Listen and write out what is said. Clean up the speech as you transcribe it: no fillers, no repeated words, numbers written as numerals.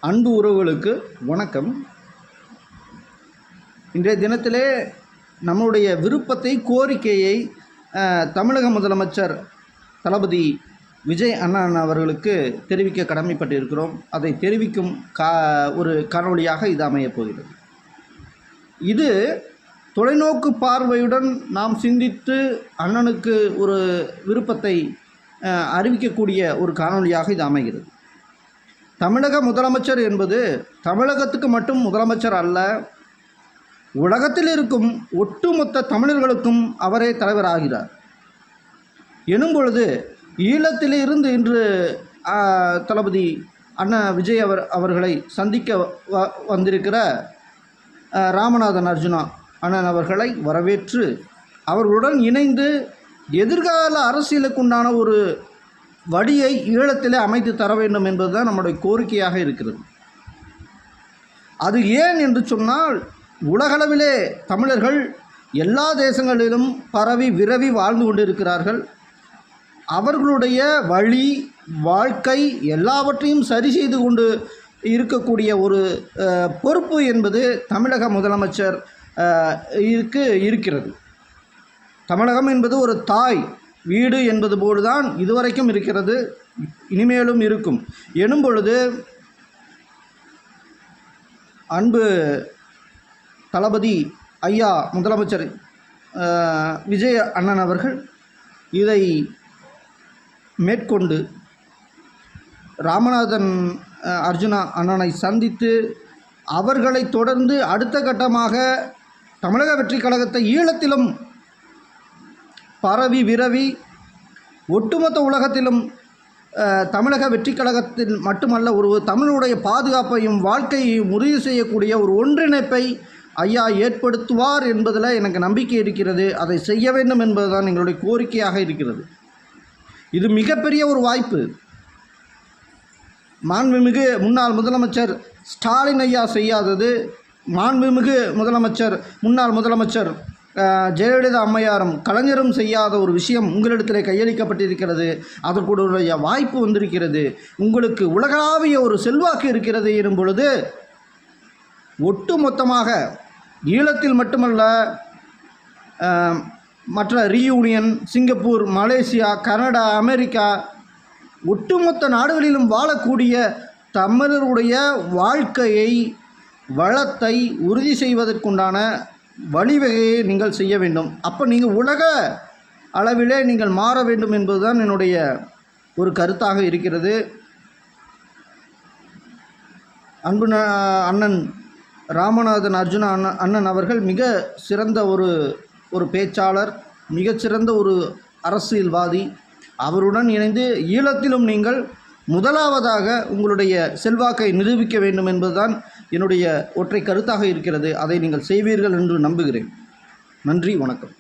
அன்பு உறவுகளுக்கு வணக்கம். இன்றைய தினத்திலே நம்முடைய விருப்பத்தை, கோரிக்கையை தமிழக முதலமைச்சர் தளபதி விஜய் அண்ணன் அவர்களுக்கு தெரிவிக்க கடமைப்பட்டிருக்கிறோம். அதை தெரிவிக்கும் ஒரு காணொளியாக இது அமையப் போகிறது. இது தொலைநோக்கு பார்வையுடன் நாம் சிந்தித்து அண்ணனுக்கு ஒரு விருப்பத்தை அறிவிக்கக்கூடிய ஒரு காணொளியாக இது அமைகிறது. தமிழக முதலமைச்சர் என்பது தமிழகத்துக்கு மட்டும் முதலமைச்சர் அல்ல, உலகத்தில் இருக்கும் ஒட்டுமொத்த தமிழர்களுக்கும் அவரே தலைவராகிறார் எனும் பொழுது, ஈழத்திலிருந்து இன்று தளபதி அண்ணா விஜய் அவர்களை சந்திக்க வந்திருக்கிற ராமநாதன் அர்ஜுனா அண்ணன் அவர்களை வரவேற்று அவர்களுடன் இணைந்து எதிர்கால அரசியலுக்குண்டான ஒரு வழியை ஈழத்திலே அமைத்து தர வேண்டும் என்பதுதான் நம்முடைய கோரிக்கையாக இருக்கிறது. அது ஏன் என்று சொன்னால், உலகளவிலே தமிழர்கள் எல்லா தேசங்களிலும் பரவி விரவி வாழ்ந்து கொண்டிருக்கிறார்கள். அவர்களுடைய வழி, வாழ்க்கை எல்லாவற்றையும் சரி செய்து கொண்டு இருக்கக்கூடிய ஒரு பொறுப்பு என்பது தமிழக முதலமைச்சர் இருக்கிறது. தமிழகம் என்பது ஒரு தாய் வீடு என்பது போல்தான் இதுவரைக்கும் இருக்கிறது, இனிமேலும் இருக்கும் எனும் பொழுது, அன்பு தளபதி ஐயா முதலமைச்சர் விஜய் அண்ணன் அவர்கள் இதை மேற்கொண்டு ராமநாதன் அர்ஜுனா அண்ணனை சந்தித்து அவர்களை தொடர்ந்து அடுத்த கட்டமாக தமிழக வெற்றி கழகத்தை ஈழத்திலும் பரவி விரவி ஒட்டுமொத்த உலகத்திலும் தமிழக வெற்றி கழகத்தில் மட்டுமல்ல, ஒரு தமிழுடைய பாதுகாப்பையும் வாழ்க்கையையும் உறுதி செய்யக்கூடிய ஒரு ஒன்றிணைப்பை ஐயா ஏற்படுத்துவார் என்பதில் எனக்கு நம்பிக்கை இருக்கிறது. அதை செய்ய வேண்டும் என்பதுதான் எங்களுடைய கோரிக்கையாக இருக்கிறது. இது மிகப்பெரிய ஒரு வாய்ப்பு. மாண்புமிகு முன்னாள் முதலமைச்சர் ஸ்டாலின் ஐயா செய்யாதது, மாண்புமிகு முன்னாள் முதலமைச்சர் ஜெயலலிதா அம்மையாரும் கலைஞரும் செய்யாத ஒரு விஷயம் உங்களிடத்தில் கையளிக்கப்பட்டிருக்கிறது. அதற்குடைய வாய்ப்பு வந்திருக்கிறது. உங்களுக்கு உலகளாவிய ஒரு செல்வாக்கு இருக்கிறது எனும் பொழுது, ஒட்டு மொத்தமாக ஈழத்தில் மட்டுமல்ல, மற்ற reunion, Singapore, Malaysia, Canada, America, ஒட்டுமொத்த நாடுகளிலும் வாழக்கூடிய தமிழருடைய வாழ்க்கையை, வளத்தை உறுதி செய்வதற்குண்டான வழிவகையை நீங்கள் செய்ய வேண்டும். அப்போ நீங்கள் உலக அளவிலே நீங்கள் மாற வேண்டும் என்பதுதான் என்னுடைய ஒரு கருத்தாக இருக்கிறது. அன்பு அண்ணன் ராமநாதன் அர்ஜுனா அண்ணன் அவர்கள் மிக சிறந்த ஒரு பேச்சாளர், மிகச்சிறந்த ஒரு அரசியல்வாதி. அவருடன் இணைந்து ஈழத்திலும் நீங்கள் முதலாவதாக உங்களுடைய செல்வாக்கை நிரூபிக்க வேண்டும் என்பதுதான் என்னுடைய ஒற்றை கருத்தாக இருக்கிறது. அதை நீங்கள் செய்வீர்கள் என்று நம்புகிறேன். நன்றி, வணக்கம்.